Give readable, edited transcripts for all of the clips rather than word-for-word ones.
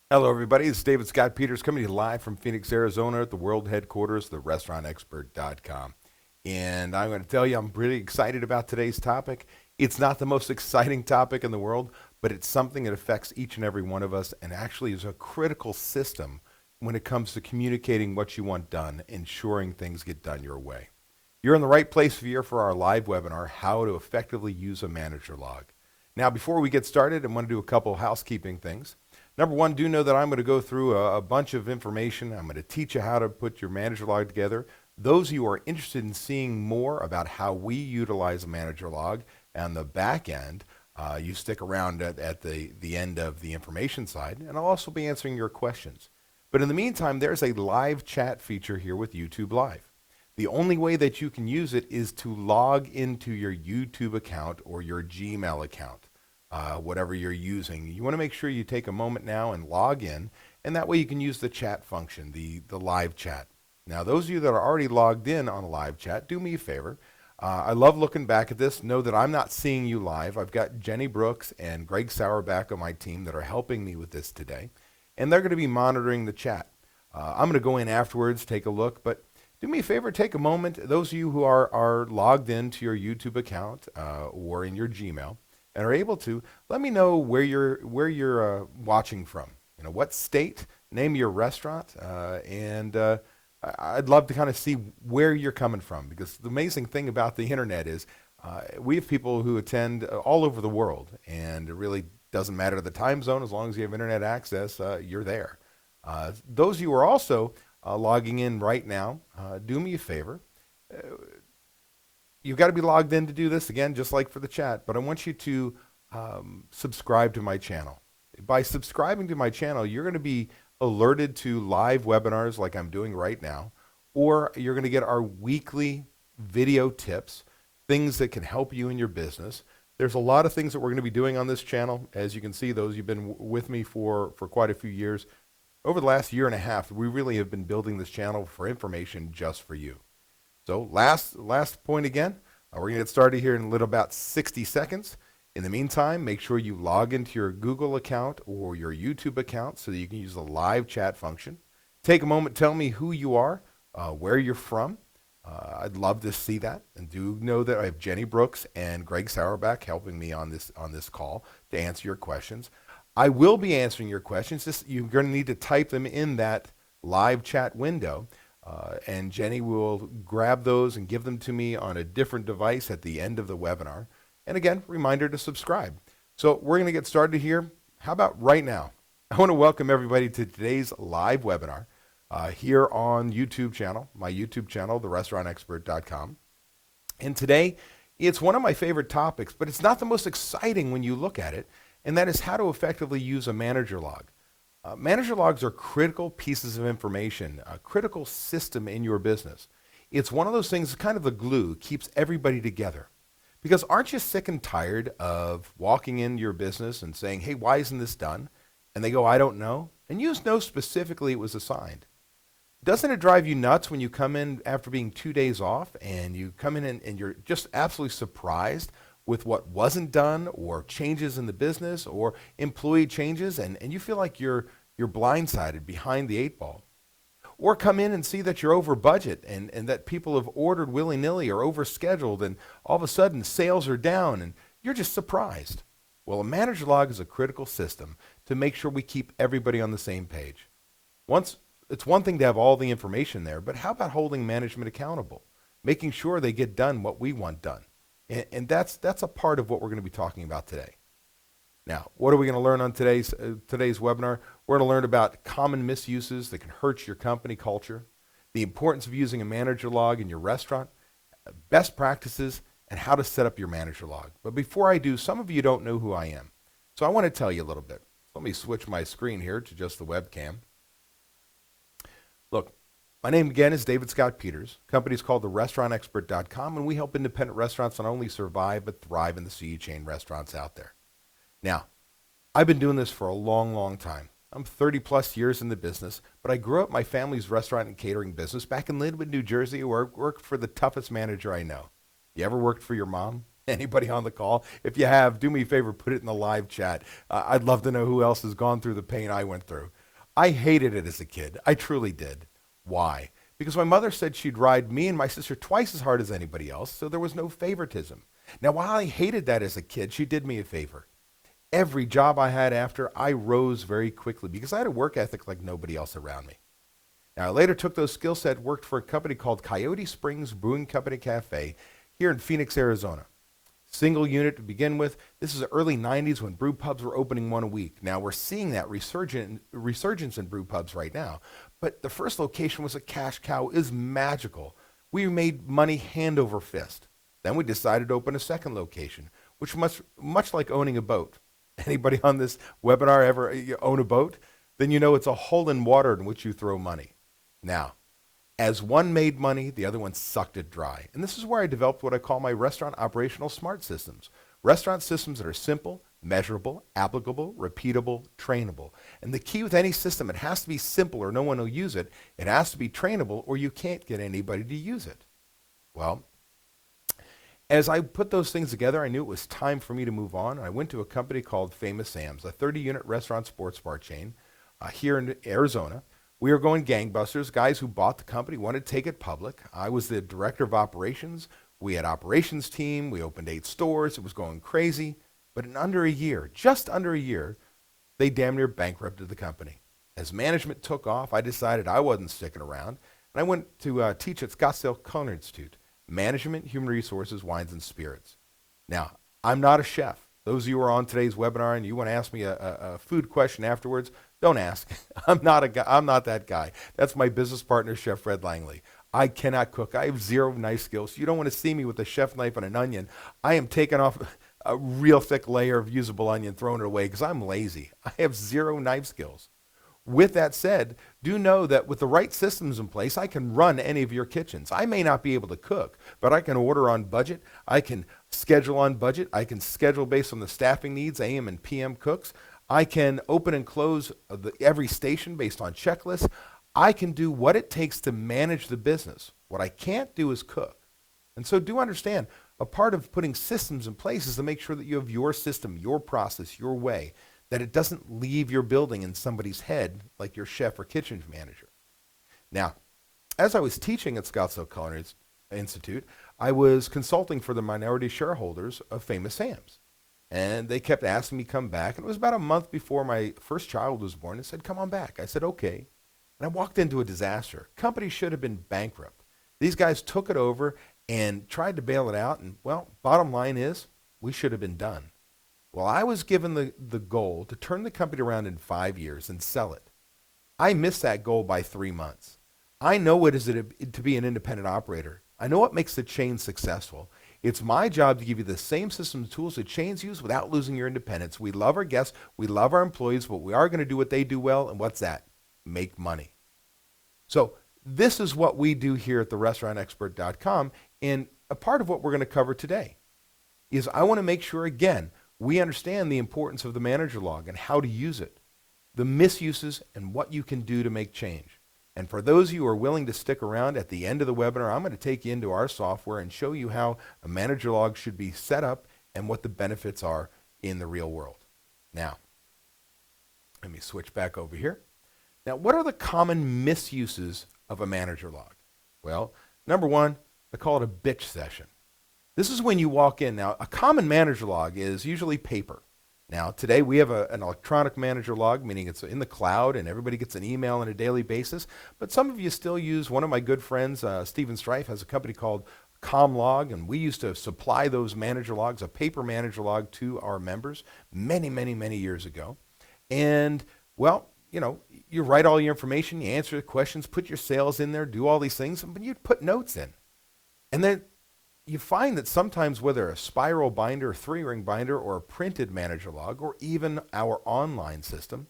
Hello, everybody. It's David Scott Peters coming to you live from Phoenix, Arizona at the world headquarters, therestaurantexpert.com. And I'm going to tell you, I'm pretty excited about today's topic. It's not the most exciting topic in the world, but it's something that affects each and every one of us and actually is a critical system when it comes to communicating what you want done, ensuring things get done your way. You're in the right place here for our live webinar, How to Effectively Use a Manager Log. Now, before we get started, I want to do a couple of housekeeping things. Number one, do know that I'm going to go through a bunch of information. I'm going to teach you how to put your manager log together. Those of you who are interested in seeing more about how we utilize a manager log on the back end, you stick around at the end of the information side, and I'll also be answering your questions. But in the meantime, there's a live chat feature here with YouTube Live. The only way that you can use it is to log into your YouTube account or your Gmail account. Whatever you're using. You want to make sure you take a moment now and log in, and that way you can use the chat function, the live chat. Now, those of you that are already logged in on a live chat, do me a favor. I love looking back at this. Know that I'm not seeing you live. I've got Jenny Brooks and Greg Sauerback on my team that are helping me with this today, and they're going to be monitoring the chat. I'm going to go in afterwards, take a look, but do me a favor, take a moment. Those of you who are logged into your YouTube account or in your Gmail, and are able to, let me know where you're watching from. You know, what state, name your restaurant, and I'd love to kind of see where you're coming from, because the amazing thing about the internet is we have people who attend all over the world, and it really doesn't matter the time zone as long as you have internet access. You're there. Those of you who are also logging in right now, do me a favor. You've got to be logged in to do this, again, just like for the chat, but I want you to subscribe to my channel. By subscribing to my channel, you're going to be alerted to live webinars like I'm doing right now, or you're going to get our weekly video tips, things that can help you in your business. There's a lot of things that we're going to be doing on this channel. As you can see, those who've been with me for quite a few years, over the last year and a half, we really have been building this channel for information just for you. So last point again, we're going to get started here in a little about 60 seconds. In the meantime, make sure you log into your Google account or your YouTube account so that you can use the live chat function. Take a moment, tell me who you are, where you're from. I'd love to see that. And do know that I have Jenny Brooks and Greg Sauerback helping me on this call to answer your questions. I will be answering your questions. You're going to need to type them in that live chat window. And Jenny will grab those and give them to me on a different device at the end of the webinar. And again, reminder to subscribe. So we're going to get started here. How about right now? I want to welcome everybody to today's live webinar here on YouTube channel, my YouTube channel, therestaurantexpert.com. And today, it's one of my favorite topics, but it's not the most exciting when you look at it, and that is how to effectively use a manager log. Manager logs are critical pieces of information, a critical system in your business. It's one of those things, kind of the glue, keeps everybody together. Because aren't you sick and tired of walking into your business and saying, hey, why isn't this done? And they go, I don't know. And you know specifically it was assigned. Doesn't it drive you nuts when you come in after being 2 days off and you come in and you're just absolutely surprised with what wasn't done, or changes in the business, or employee changes, and you feel like you're blindsided, behind the eight ball? Or come in and see that you're over budget and that people have ordered willy-nilly or overscheduled, and all of a sudden sales are down and you're just surprised. Well, a manager log is a critical system to make sure we keep everybody on the same page. It's one thing to have all the information there, but how about holding management accountable, making sure they get done what we want done? And that's a part of what we're going to be talking about today. Now, what are we going to learn on today's webinar? We're going to learn about common misuses that can hurt your company culture, the importance of using a manager log in your restaurant, best practices, and how to set up your manager log. But before I do, some of you don't know who I am. So I want to tell you a little bit. Let me switch my screen here to just the webcam. Look, my name again is David Scott Peters. Company's called therestaurantexpert.com, and we help independent restaurants not only survive but thrive in the CE chain restaurants out there. Now, I've been doing this for a long, long time. I'm 30 plus years in the business, but I grew up my family's restaurant and catering business back in Linwood, New Jersey, where I worked for the toughest manager I know. You ever worked for your mom? Anybody on the call? If you have, do me a favor, put it in the live chat. I'd love to know who else has gone through the pain I went through. I hated it as a kid. I truly did. Why? Because my mother said she'd ride me and my sister twice as hard as anybody else, so there was no favoritism. Now, while I hated that as a kid, she did me a favor. Every job I had after, I rose very quickly because I had a work ethic like nobody else around me. Now, I later took those skill set, worked for a company called Coyote Springs Brewing Company Cafe here in Phoenix, Arizona. Single unit to begin with. This is the early 90s when brew pubs were opening one a week. Now we're seeing that resurgence in brew pubs right now. But the first location was a cash cow. It was magical. We made money hand over fist. Then we decided to open a second location, which much like owning a boat. Anybody on this webinar ever own a boat? Then you know it's a hole in water in which you throw money. Now, as one made money, the other one sucked it dry. And this is where I developed what I call my restaurant operational smart systems. Restaurant systems that are simple, measurable, applicable, repeatable, trainable. And the key with any system, it has to be simple or no one will use it. It has to be trainable or you can't get anybody to use it. Well, as I put those things together, I knew it was time for me to move on. I went to a company called Famous Sam's, a 30-unit restaurant sports bar chain here in Arizona. We were going gangbusters. Guys who bought the company wanted to take it public. I was the director of operations. We had operations team. We opened 8 stores. It was going crazy. But in under a year, just under a year, they damn near bankrupted the company. As management took off, I decided I wasn't sticking around. And I went to teach at Scottsdale Culinary Institute, Management, Human Resources, Wines, and Spirits. Now, I'm not a chef. Those of you who are on today's webinar and you want to ask me a food question afterwards, don't ask. I'm not that guy. That's my business partner, Chef Fred Langley. I cannot cook. I have zero knife skills. You don't want to see me with a chef knife and an onion. I am taking off a real thick layer of usable onion, throwing it away because I'm lazy. I have zero knife skills. With that said, do know that with the right systems in place, I can run any of your kitchens. I may not be able to cook, but I can order on budget. I can schedule on budget. I can schedule based on the staffing needs, AM and PM cooks. I can open and close every station based on checklists. I can do what it takes to manage the business. What I can't do is cook. And so do understand, a part of putting systems in place is to make sure that you have your system, your process, your way, that it doesn't leave your building in somebody's head like your chef or kitchen manager. Now, as I was teaching at Scottsdale Culinary Institute, I was consulting for the minority shareholders of Famous Sam's. And they kept asking me to come back. And it was about a month before my first child was born. They said, come on back. I said, okay. And I walked into a disaster. Company should have been bankrupt. These guys took it over and tried to bail it out. And, well, bottom line is, we should have been done. Well, I was given the goal to turn the company around in 5 years and sell it. I missed that goal by 3 months. I know what it is to be an independent operator. I know what makes the chain successful. It's my job to give you the same systems and tools that chains use without losing your independence. We love our guests. We love our employees, but we are going to do what they do well. And what's that? Make money. So this is what we do here at therestaurantexpert.com. And a part of what we're going to cover today is I want to make sure, again, we understand the importance of the manager log and how to use it, the misuses, and what you can do to make change. And for those of you who are willing to stick around at the end of the webinar, I'm going to take you into our software and show you how a manager log should be set up and what the benefits are in the real world. Now, let me switch back over here. Now, what are the common misuses of a manager log? Well, number one, I call it a bitch session. This is when you walk in. Now, a common manager log is usually paper. Now, today we have an electronic manager log, meaning it's in the cloud and everybody gets an email on a daily basis. But some of you still use, one of my good friends, Stephen Strife, has a company called Comlog, and we used to supply those manager logs, a paper manager log, to our members many, many, many years ago. And, well, you know, you write all your information, you answer the questions, put your sales in there, do all these things, but you put notes in. And then you find that sometimes whether a spiral binder, a 3-ring binder, or a printed manager log, or even our online system,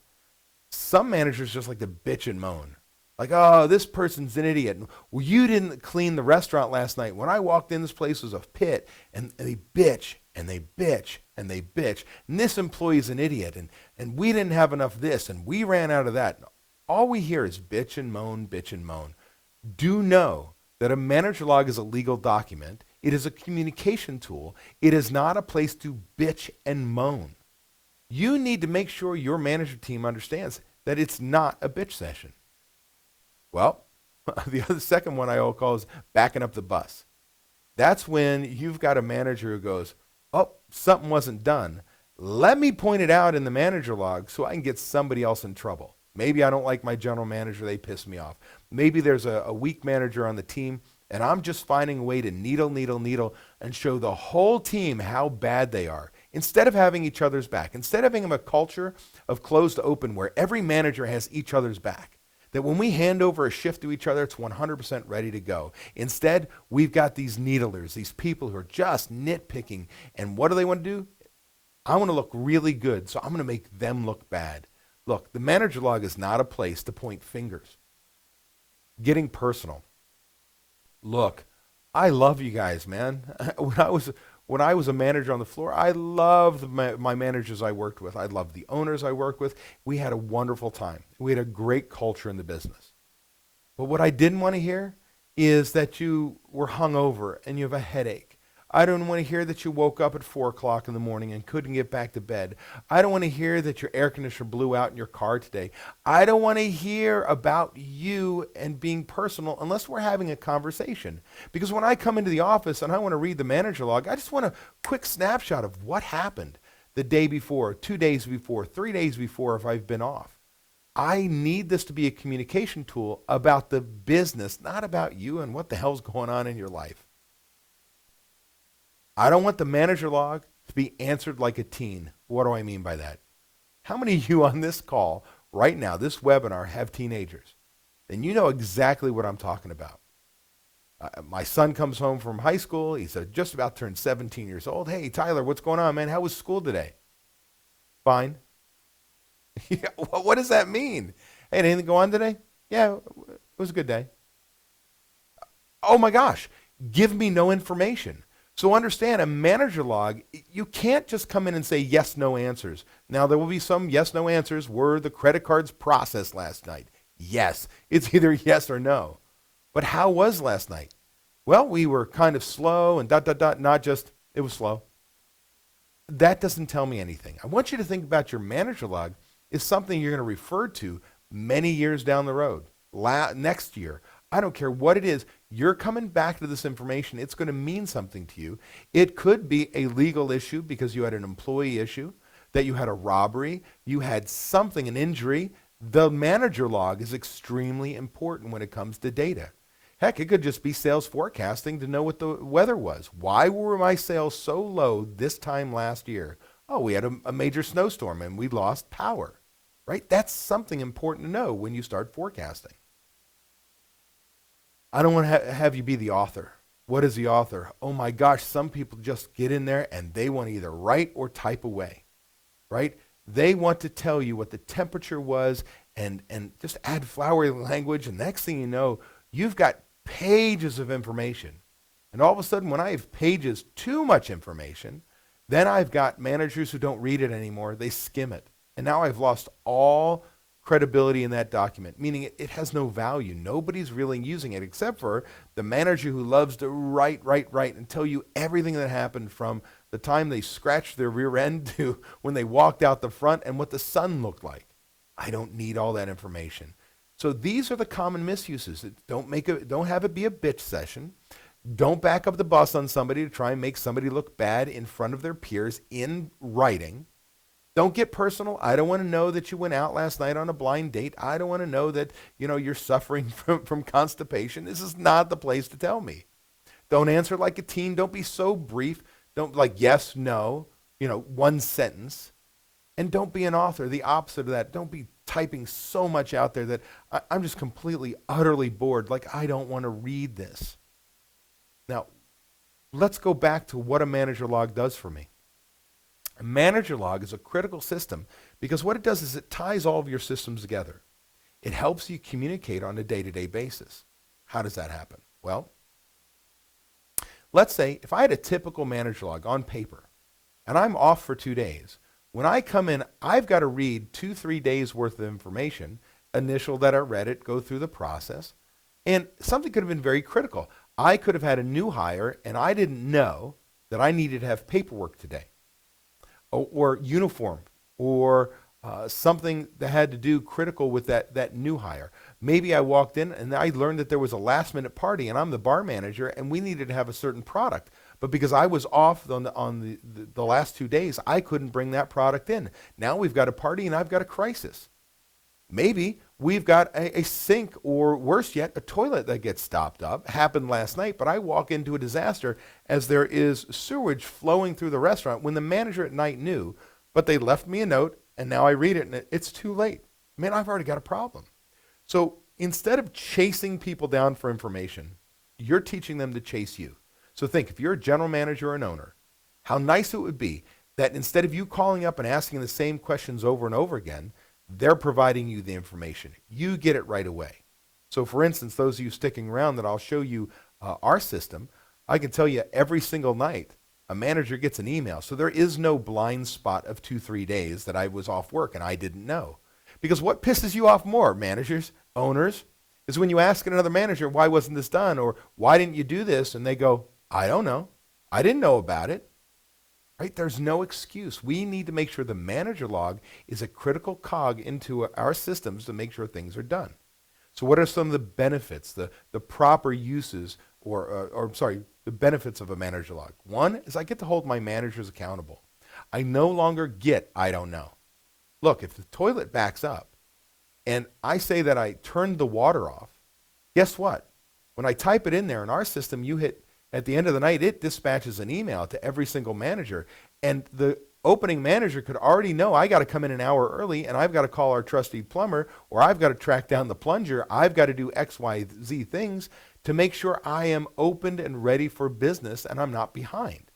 some managers just like to bitch and moan. Like, oh, this person's an idiot. Well, you didn't clean the restaurant last night. When I walked in, this place was a pit. And they bitch, and they bitch, and they bitch. And this employee's an idiot. And we didn't have enough of this, and we ran out of that. All we hear is bitch and moan, bitch and moan. Do know that a manager log is a legal document. It is a communication tool. It is not a place to bitch and moan. You need to make sure your manager team understands that it's not a bitch session. Well, the other second one I all call is backing up the bus. That's when you've got a manager who goes, oh, something wasn't done. Let me point it out in the manager log so I can get somebody else in trouble. Maybe I don't like my general manager. They piss me off. Maybe there's a weak manager on the team, and I'm just finding a way to needle, and show the whole team how bad they are. Instead of having each other's back, instead of having a culture of closed to open where every manager has each other's back, that when we hand over a shift to each other, it's 100% ready to go. Instead, we've got these needlers, these people who are just nitpicking. And what do they want to do? I want to look really good, so I'm going to make them look bad. Look, the manager log is not a place to point fingers. Getting personal. Look, I love you guys, man. When I was a manager on the floor, I loved my managers I worked with. I loved the owners I worked with. We had a wonderful time. We had a great culture in the business. But what I didn't want to hear is that you were hungover and you have a headache. I don't want to hear that you woke up at 4 o'clock in the morning and couldn't get back to bed. I don't want to hear that your air conditioner blew out in your car today. I don't want to hear about you and being personal unless we're having a conversation. Because when I come into the office and I want to read the manager log, I just want a quick snapshot of what happened the day before, 2 days before, 3 days before if I've been off. I need this to be a communication tool about the business, not about you and what the hell's going on in your life. I don't want the manager log to be answered like a teen. What do I mean by that? How many of you on this call right now, this webinar, have teenagers? Then you know exactly what I'm talking about. My son comes home from high school. He's just about turned 17 years old. Hey, Tyler, what's going on, man? How was school today? Fine. Yeah, what does that mean? Hey, did anything go on today? Yeah, it was a good day. Oh my gosh, give me no information. So understand, a manager log, you can't just come in and say yes, no answers. Now, there will be some yes, no answers. Were the credit cards processed last night? Yes. It's either yes or no. But how was last night? Well, we were kind of slow and ... not just, it was slow. That doesn't tell me anything. I want you to think about your manager log is something you're going to refer to many years down the road, next year. I don't care what it is. You're coming back to this information. It's going to mean something to you. It could be a legal issue because you had an employee issue, that you had a robbery, you had something, an injury. The manager log is extremely important when it comes to data. Heck, it could just be sales forecasting to know what the weather was. Why were my sales so low this time last year? Oh, we had a major snowstorm and we lost power, right? That's something important to know when you start forecasting. I don't want to have you be the author. What is the author? Oh my gosh, some people just get in there and they want to either write or type away, right? They want to tell you what the temperature was and just add flowery language, and next thing you know, you've got pages of information. And all of a sudden, when I have pages, too much information, then I've got managers who don't read it anymore. They skim it. And now I've lost all credibility in that document, meaning it has no value. Nobody's really using it except for the manager who loves to write, and tell you everything that happened from the time they scratched their rear end to when they walked out the front and what the sun looked like. I don't need all that information. So these are the common misuses. Don't have it be a bitch session. Don't back up the bus on somebody to try and make somebody look bad in front of their peers in writing. Don't get personal. I don't want to know that you went out last night on a blind date. I don't want to know that, you're suffering from constipation. This is not the place to tell me. Don't answer like a teen. Don't be so brief. Don't like yes, no, one sentence. And don't be an author. The opposite of that. Don't be typing so much out there that I'm just completely, utterly bored. Like, I don't want to read this. Now, let's go back to what a manager log does for me. A manager log is a critical system because what it does is it ties all of your systems together. It helps you communicate on a day-to-day basis. How does that happen? Well, let's say if I had a typical manager log on paper and I'm off for 2 days, when I come in, I've got to read 2-3 days worth of information, initial that I read it, go through the process, and something could have been very critical. I could have had a new hire and I didn't know that I needed to have paperwork today or uniform or something that had to do critical with that new hire. Maybe I walked in and I learned that there was a last minute party and I'm the bar manager and we needed to have a certain product. But because I was off on the last 2 days, I couldn't bring that product in. Now we've got a party and I've got a crisis. Maybe we've got a sink or worse yet, a toilet that gets stopped up. Happened last night, but I walk into a disaster as there is sewage flowing through the restaurant when the manager at night knew, but they left me a note and now I read it and it's too late. Man, I've already got a problem. So instead of chasing people down for information, you're teaching them to chase you. So think, if you're a general manager or an owner, how nice it would be that instead of you calling up and asking the same questions over and over again, they're providing you the information. You get it right away. So for instance, those of you sticking around that I'll show you our system, I can tell you every single night a manager gets an email. So there is no blind spot of 2-3 days that I was off work and I didn't know. Because what pisses you off more, managers, owners, is when you ask another manager, why wasn't this done? Or why didn't you do this? And they go, I don't know. I didn't know about it. Right? There's no excuse. We need to make sure the manager log is a critical cog into our systems to make sure things are done. So what are some of the benefits, the proper uses, the benefits of a manager log? One is I get to hold my managers accountable. I no longer get, I don't know. Look, if the toilet backs up and I say that I turned the water off, guess what? When I type it in there in our system, you hit at the end of the night, it dispatches an email to every single manager. And the opening manager could already know I got to come in an hour early and I've got to call our trusty plumber or I've got to track down the plunger. I've got to do X, Y, Z things to make sure I am opened and ready for business and I'm not behind.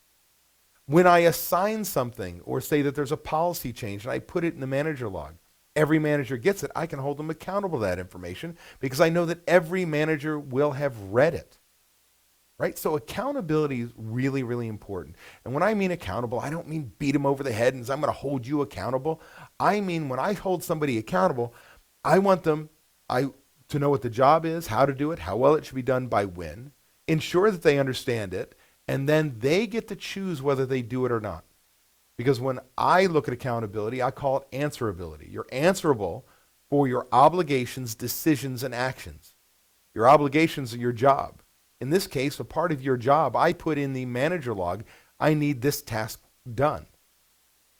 When I assign something or say that there's a policy change and I put it in the manager log, every manager gets it. I can hold them accountable to that information because I know that every manager will have read it. Right? So accountability is really, really important. And when I mean accountable, I don't mean beat them over the head and say, I'm going to hold you accountable. I mean, when I hold somebody accountable, I want them to know what the job is, how to do it, how well it should be done, by when, ensure that they understand it, and then they get to choose whether they do it or not. Because when I look at accountability, I call it answerability. You're answerable for your obligations, decisions, and actions. Your obligations are your job. In this case, a part of your job, I put in the manager log, I need this task done.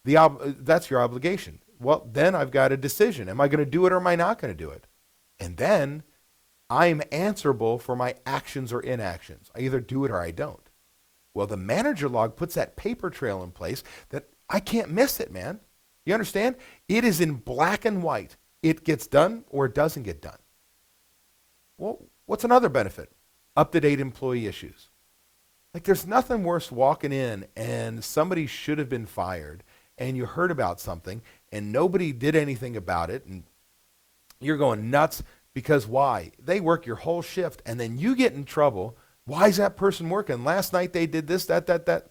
That's your obligation. Well, then I've got a decision. Am I going to do it or am I not going to do it? And then I'm answerable for my actions or inactions. I either do it or I don't. Well, the manager log puts that paper trail in place that I can't miss it, man. You understand? It is in black and white. It gets done or it doesn't get done. Well, what's another benefit? Up-to-date employee issues. Like there's nothing worse walking in and somebody should have been fired and you heard about something and nobody did anything about it and you're going nuts because why? They work your whole shift and then you get in trouble. Why is that person working? Last night they did this, that.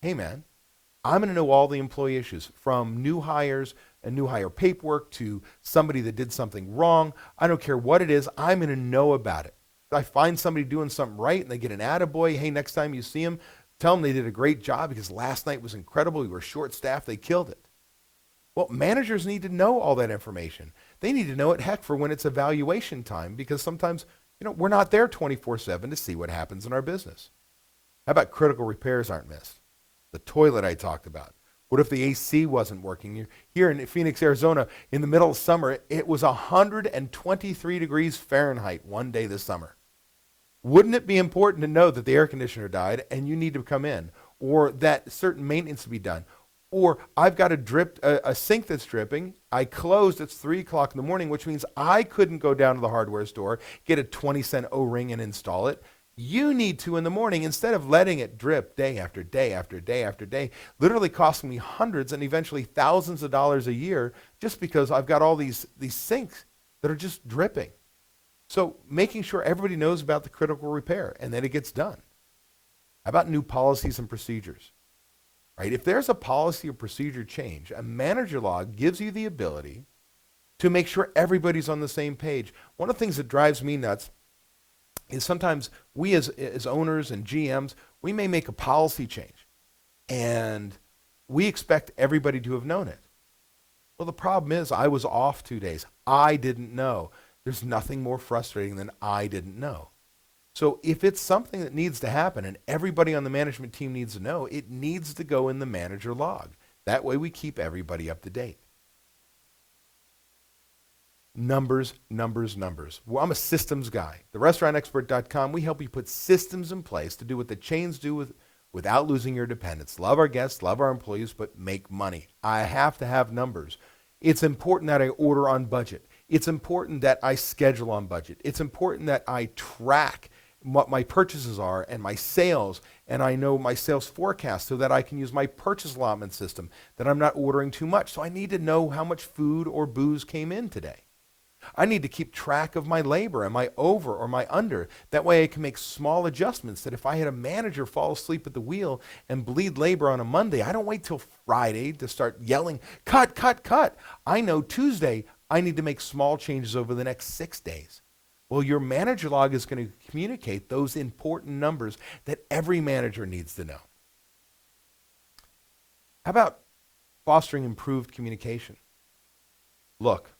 Hey man, I'm going to know all the employee issues from new hires and new hire paperwork to somebody that did something wrong. I don't care what it is. I'm going to know about it. If I find somebody doing something right and they get an attaboy, hey, next time you see them, tell them they did a great job because last night was incredible. We were short-staffed. They killed it. Well, managers need to know all that information. They need to know it, heck, for when it's evaluation time because sometimes, we're not there 24/7 to see what happens in our business. How about critical repairs aren't missed? The toilet I talked about. What if the AC wasn't working? Here in Phoenix, Arizona, in the middle of summer, it was 123 degrees Fahrenheit one day this summer. Wouldn't it be important to know that the air conditioner died and you need to come in, or that certain maintenance to be done, or I've got a sink that's dripping. I closed. It's 3 o'clock in the morning, which means I couldn't go down to the hardware store, get a 20-cent O-ring and install it. You need to in the morning instead of letting it drip day after day after day after day, literally costing me hundreds and eventually thousands of dollars a year just because I've got all these sinks that are just dripping. So making sure everybody knows about the critical repair and that it gets done. How about new policies and procedures? Right? If there's a policy or procedure change, a manager log gives you the ability to make sure everybody's on the same page. One of the things that drives me nuts is sometimes we as owners and GMs, we may make a policy change and we expect everybody to have known it. Well, the problem is I was off 2 days. I didn't know. There's nothing more frustrating than I didn't know. So if it's something that needs to happen and everybody on the management team needs to know, it needs to go in the manager log. That way we keep everybody up to date. Numbers, numbers, numbers. Well, I'm a systems guy. TheRestaurantExpert.com, we help you put systems in place to do what the chains do without losing your independence. Love our guests, love our employees, but make money. I have to have numbers. It's important that I order on budget. It's important that I schedule on budget. It's important that I track what my purchases are and my sales, and I know my sales forecast so that I can use my purchase allotment system, that I'm not ordering too much. So I need to know how much food or booze came in today. I need to keep track of my labor. Am I over or am I under? That way I can make small adjustments that if I had a manager fall asleep at the wheel and bleed labor on a Monday, I don't wait till Friday to start yelling, cut, cut, cut. I know Tuesday I need to make small changes over the next 6 days. Well, your manager log is going to communicate those important numbers that every manager needs to know. How about fostering improved communication? Look,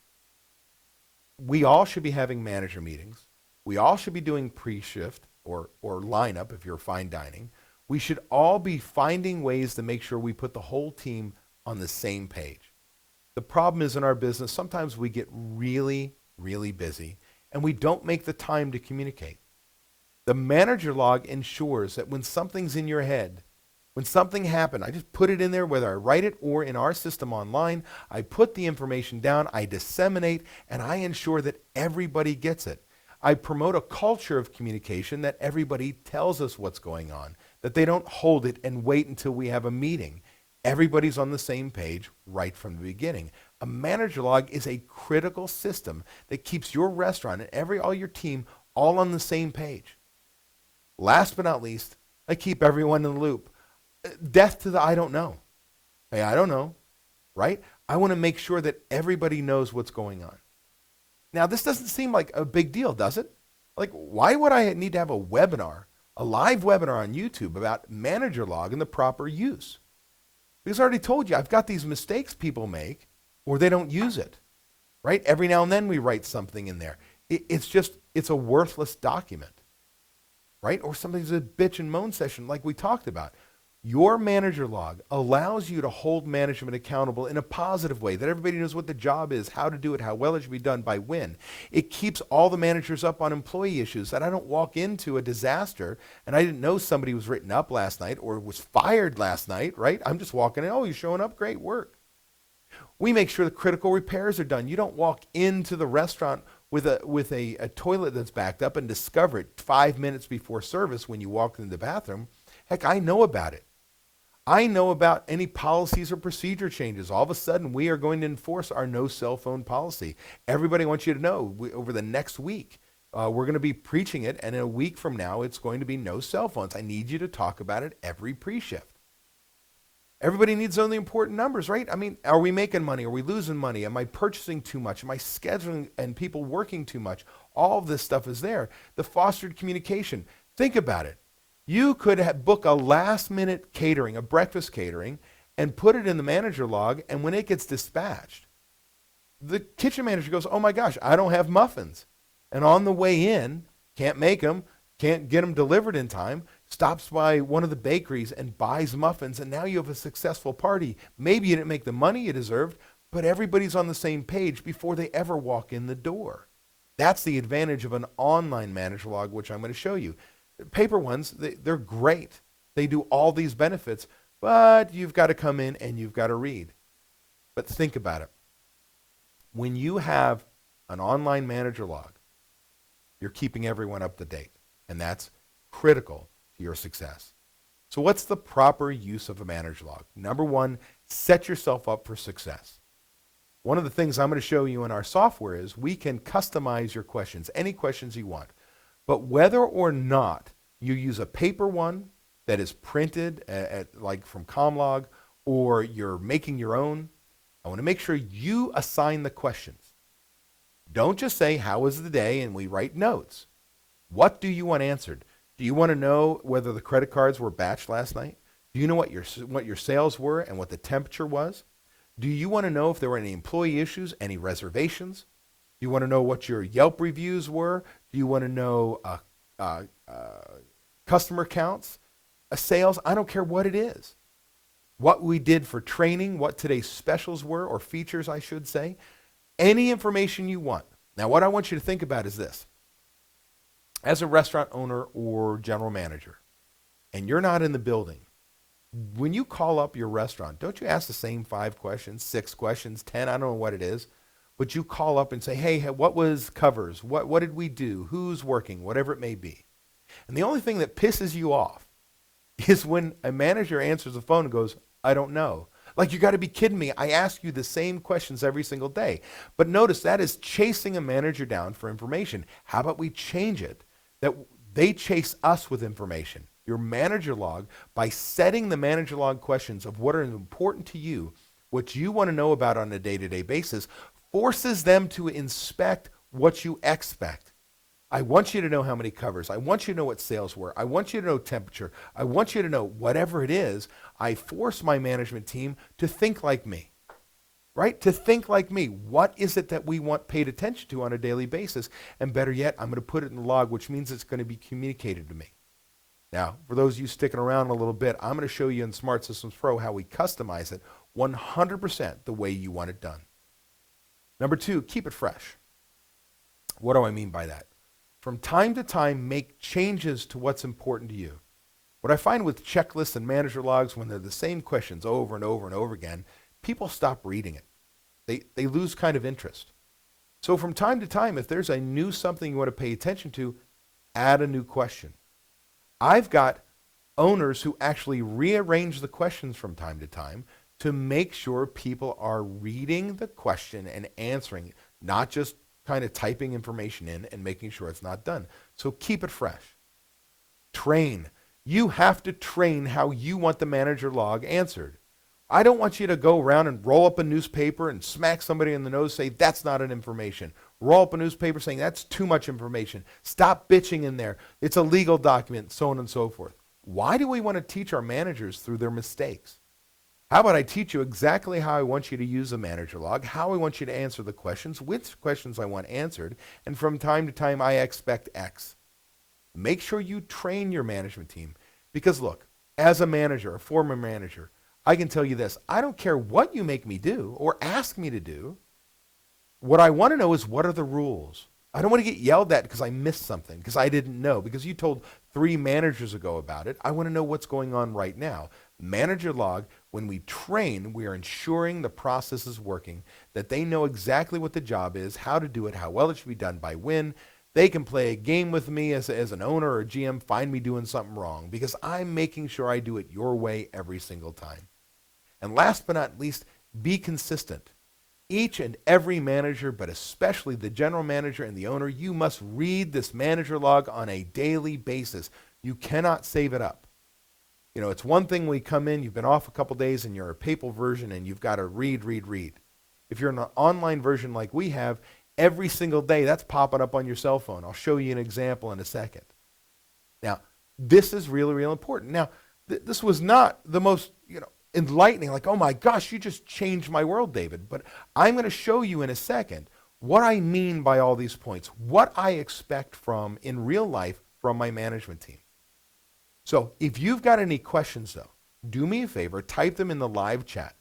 we all should be having manager meetings. We all should be doing pre-shift or lineup if you're fine dining. We should all be finding ways to make sure we put the whole team on the same page. The problem is in our business, sometimes we get really, really busy and we don't make the time to communicate. The manager log ensures that when something's in your head, when something happened, I just put it in there, whether I write it or in our system online. I put the information down, I disseminate, and I ensure that everybody gets it. I promote a culture of communication that everybody tells us what's going on, that they don't hold it and wait until we have a meeting. Everybody's on the same page right from the beginning. A manager log is a critical system that keeps your restaurant and all your team all on the same page. Last but not least, I keep everyone in the loop. Death to the I don't know. Hey, I don't know, right? I want to make sure that everybody knows what's going on. Now, this doesn't seem like a big deal, does it? Like, why would I need to have a webinar, a live webinar on YouTube about manager log and the proper use? Because I already told you, I've got these mistakes people make or they don't use it, right? Every now and then we write something in there. It's a worthless document, right? Or something's a bitch and moan session like we talked about. Your manager log allows you to hold management accountable in a positive way, that everybody knows what the job is, how to do it, how well it should be done, by when. It keeps all the managers up on employee issues, that I don't walk into a disaster and I didn't know somebody was written up last night or was fired last night, right? I'm just walking in, oh, you're showing up, great work. We make sure the critical repairs are done. You don't walk into the restaurant with a toilet that's backed up and discover it 5 minutes before service when you walk in the bathroom. Heck, I know about it. I know about any policies or procedure changes. All of a sudden, we are going to enforce our no cell phone policy. Everybody wants you to know over the next week, we're going to be preaching it, and in a week from now, it's going to be no cell phones. I need you to talk about it every pre-shift. Everybody needs to know the important numbers, right? I mean, are we making money? Are we losing money? Am I purchasing too much? Am I scheduling and people working too much? All of this stuff is there. The fostered communication. Think about it. You could book a last-minute catering, a breakfast catering, and put it in the manager log, and when it gets dispatched, the kitchen manager goes, oh my gosh, I don't have muffins. And on the way in, can't make them, can't get them delivered in time, stops by one of the bakeries and buys muffins, and now you have a successful party. Maybe you didn't make the money you deserved, but everybody's on the same page before they ever walk in the door. That's the advantage of an online manager log, which I'm going to show you. Paper ones, they're great. They do all these benefits, but you've got to come in and you've got to read. But think about it. When you have an online manager log, you're keeping everyone up to date, and that's critical to your success. So what's the proper use of a manager log? Number one, set yourself up for success. One of the things I'm going to show you in our software is we can customize your questions, any questions you want. But whether or not you use a paper one that is printed like from Comlog, or you're making your own, I want to make sure you assign the questions. Don't just say, how was the day, and we write notes. What do you want answered? Do you want to know whether the credit cards were batched last night? Do you know what your sales were and what the temperature was? Do you want to know if there were any employee issues, any reservations? Do you want to know what your Yelp reviews were? Do you want to know uh, uh, customer counts, sales? I don't care what it is. What we did for training, what today's specials were, or features, I should say. Any information you want. Now, what I want you to think about is this. As a restaurant owner or general manager, and you're not in the building, when you call up your restaurant, don't you ask the same 5 questions, 6 questions, 10, I don't know what it is, but you call up and say, hey, what was covers? What did we do? Who's working? Whatever it may be. And the only thing that pisses you off is when a manager answers the phone and goes, I don't know. Like, you got to be kidding me. I ask you the same questions every single day. But notice that is chasing a manager down for information. How about we change it? That they chase us with information. Your manager log, by setting the manager log questions of what are important to you, what you want to know about on a day-to-day basis, forces them to inspect what you expect. I want you to know how many covers. I want you to know what sales were. I want you to know temperature. I want you to know whatever it is. I force my management team to think like me, right? To think like me. What is it that we want paid attention to on a daily basis? And better yet, I'm going to put it in the log, which means it's going to be communicated to me. Now, for those of you sticking around a little bit, I'm going to show you in Smart Systems Pro how we customize it 100% the way you want it done. Number 2, keep it fresh. What do I mean by that? From time to time, make changes to what's important to you. What I find with checklists and manager logs, when they're the same questions over and over and over again, people stop reading it. They lose kind of interest. So from time to time, if there's a new something you want to pay attention to, add a new question. I've got owners who actually rearrange the questions from time to time to make sure people are reading the question and answering, not just kind of typing information in and making sure it's not done. So keep it fresh. Train. You have to train how you want the manager log answered. I don't want you to go around and roll up a newspaper and smack somebody in the nose, say, that's not an information. Roll up a newspaper saying, that's too much information. Stop bitching in there. It's a legal document, so on and so forth. Why do we want to teach our managers through their mistakes? How about I teach you exactly how I want you to use a manager log, how I want you to answer the questions, which questions I want answered, and from time to time I expect X. Make sure you train your management team. Because look, as a manager, a former manager, I can tell you this, I don't care what you make me do or ask me to do. What I want to know is, what are the rules? I don't want to get yelled at because I missed something, because I didn't know, because you told 3 managers ago about it. I want to know what's going on right now. Manager log, when we train, we are ensuring the process is working, that they know exactly what the job is, how to do it, how well it should be done, by when. They can play a game with me as an owner or a GM, find me doing something wrong, because I'm making sure I do it your way every single time. And last but not least, be consistent. Each and every manager, but especially the general manager and the owner, you must read this manager log on a daily basis. You cannot save it up. You know, it's one thing when you come in, you've been off a couple days and you're a paper version and you've got to read. If you're in an online version like we have, every single day that's popping up on your cell phone. I'll show you an example in a second. Now, this is really, really important. Now, this was not the most, enlightening, like, oh my gosh, you just changed my world, David. But I'm going to show you in a second what I mean by all these points, what I expect from, in real life, from my management team. So if you've got any questions, though, do me a favor, type them in the live chat.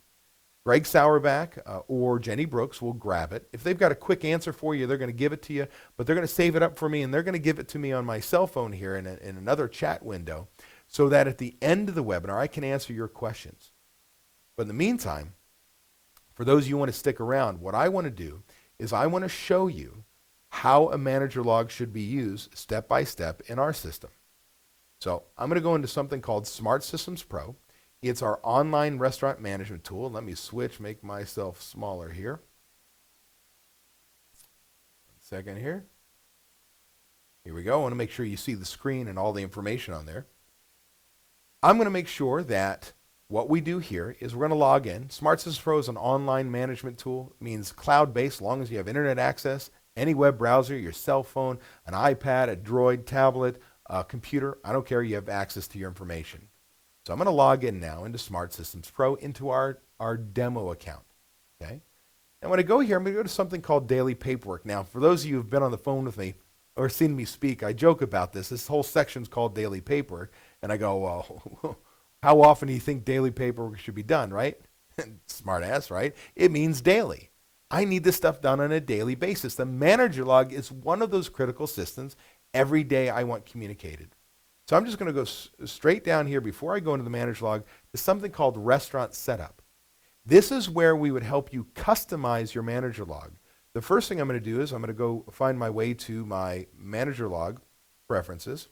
Greg Sauerback or Jenny Brooks will grab it. If they've got a quick answer for you, they're going to give it to you, but they're going to save it up for me, and they're going to give it to me on my cell phone here in another chat window, so that at the end of the webinar, I can answer your questions. But in the meantime, for those of you who want to stick around, what I want to do is I want to show you how a manager log should be used step by step in our system. So I'm going to go into something called Smart Systems Pro. It's our online restaurant management tool. Let me switch, make myself smaller here. 1 second here. Here we go. I want to make sure you see the screen and all the information on there. I'm going to make sure that what we do here is we're going to log in. Smart Systems Pro is an online management tool. It means cloud-based, as long as you have internet access Any web browser, your cell phone, an iPad, a Droid, tablet, a computer, I don't care, you have access to your information. So I'm going to log in now into Smart Systems Pro into our demo account. Okay. And when I go here, I'm going to go to something called Daily Paperwork. Now, for those of you who've been on the phone with me or seen me speak, I joke about this. This whole section's called Daily Paperwork. And I go, well, how often do you think daily paperwork should be done, right? Smart ass, right? It means daily. I need this stuff done on a daily basis. The manager log is one of those critical systems every day I want communicated. So I'm just going to go straight down here before I go into the manager log to something called Restaurant Setup. This is where we would help you customize your manager log. The first thing I'm going to do is I'm going to go find my way to my manager log preferences.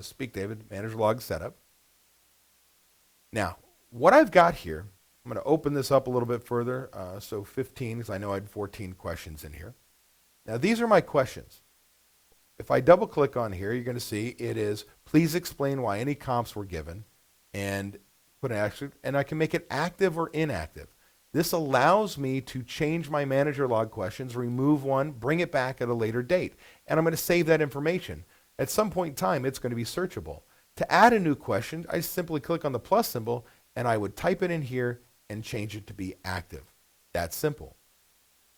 Speak David, manager log setup. Now, what I've got here, I'm going to open this up a little bit further. So 15, because I know I had 14 questions in here. Now, these are my questions. If I double click on here, you're going to see it is, please explain why any comps were given, and put an action, and I can make it active or inactive. This allows me to change my manager log questions, remove one, bring it back at a later date. And I'm going to save that information. At some point in time, it's going to be searchable. To add a new question, I simply click on the plus symbol, and I would type it in here and change it to be active. That's simple.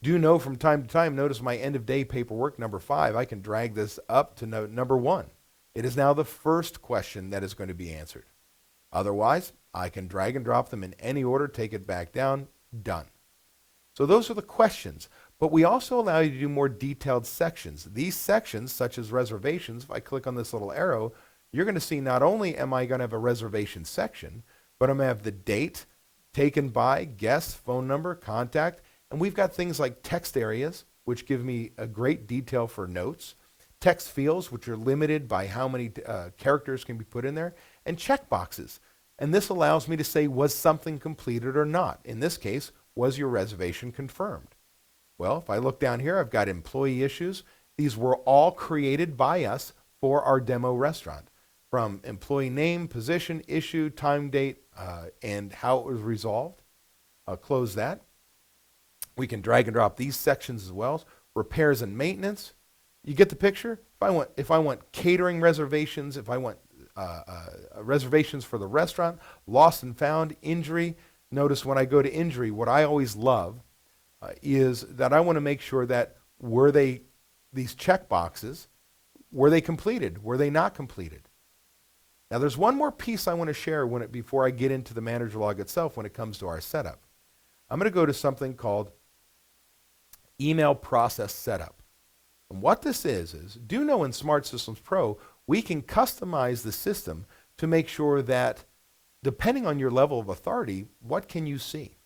Do know from time to time, notice my end of day paperwork number 5, I can drag this up to number 1. It is now the first question that is going to be answered. Otherwise, I can drag and drop them in any order, take it back down, done. So those are the questions, but we also allow you to do more detailed sections. These sections, such as reservations, if I click on this little arrow, you're going to see not only am I going to have a reservation section, but I'm going to have the date, taken by, guest, phone number, contact, and we've got things like text areas, which give me a great detail for notes, text fields, which are limited by how many characters can be put in there, and check boxes. And this allows me to say, was something completed or not? In this case, was your reservation confirmed? Well, if I look down here, I've got employee issues. These were all created by us for our demo restaurant, from employee name, position, issue, time, date, and how it was resolved. I'll close that. We can drag and drop these sections as well. Repairs and maintenance. You get the picture? If I want catering reservations, if I want reservations for the restaurant, lost and found, injury. Notice when I go to injury, what I always love is that I want to make sure that these check boxes, were they completed? Were they not completed? Now there's one more piece I want to share before I get into the manager log itself when it comes to our setup. I'm going to go to something called email process setup. And what this is do know in Smart Systems Pro, we can customize the system to make sure that, depending on your level of authority, what can you see?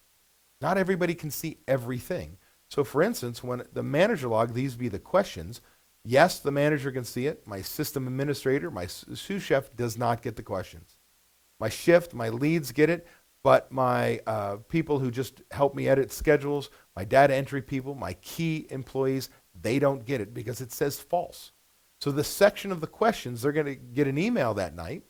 Not everybody can see everything. So for instance, when the manager log, these be the questions, yes, the manager can see it. My system administrator, my sous chef does not get the questions. My shift, my leads get it, but my people who just help me edit schedules, my data entry people, my key employees, they don't get it because it says false. So the section of the questions, they're going to get an email that night.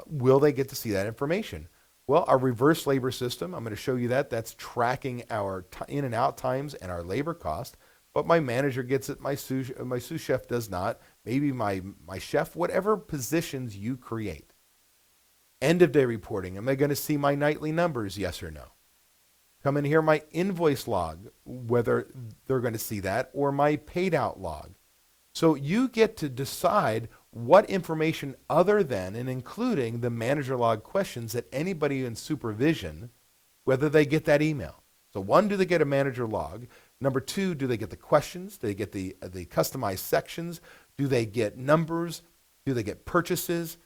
Will they get to see that information? Well, our reverse labor system, I'm going to show you that. That's tracking our in and out times and our labor cost. But my manager gets it, my sous chef does not. Maybe my chef, whatever positions you create. End of day reporting, am I going to see my nightly numbers, yes or no? Come in here, my invoice log, whether they're going to see that, or my paid out log. So you get to decide what information other than and including the manager log questions that anybody in supervision, whether they get that email. So 1, do they get a manager log? Number 2, do they get the questions? Do they get the customized sections? Do they get numbers? Do they get purchases?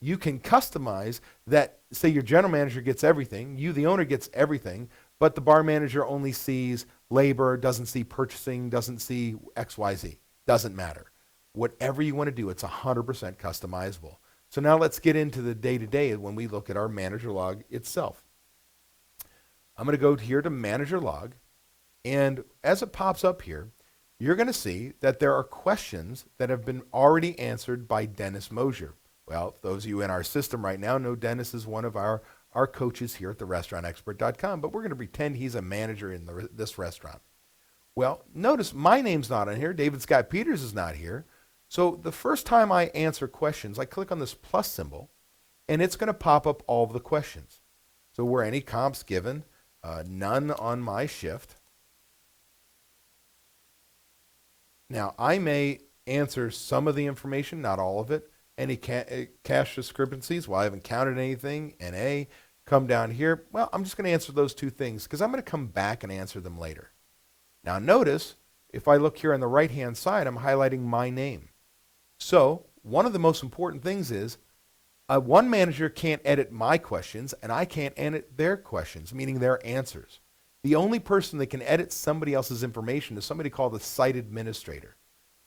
You can customize that. Say your general manager gets everything, you, the owner, gets everything, but the bar manager only sees labor, doesn't see purchasing, doesn't see XYZ. Doesn't matter. Whatever you want to do, it's 100% customizable. So now let's get into the day-to-day when we look at our manager log itself. I'm going to go here to manager log, and as it pops up here, you're going to see that there are questions that have been already answered by Dennis Mosier. Well, those of you in our system right now know Dennis is one of our coaches here at therestaurantexpert.com, but we're going to pretend he's a manager in this restaurant. Well, notice my name's not on here. David Scott Peters is not here. So the first time I answer questions, I click on this plus symbol, and it's going to pop up all of the questions. So were any comps given? None on my shift. Now, I may answer some of the information, not all of it. Any cash discrepancies? Well, I haven't counted anything. NA, come down here. Well, I'm just going to answer those two things because I'm going to come back and answer them later. Now, notice if I look here on the right-hand side, I'm highlighting my name. So one of the most important things is one manager can't edit my questions, and I can't edit their questions, meaning their answers. The only person that can edit somebody else's information is somebody called a site administrator.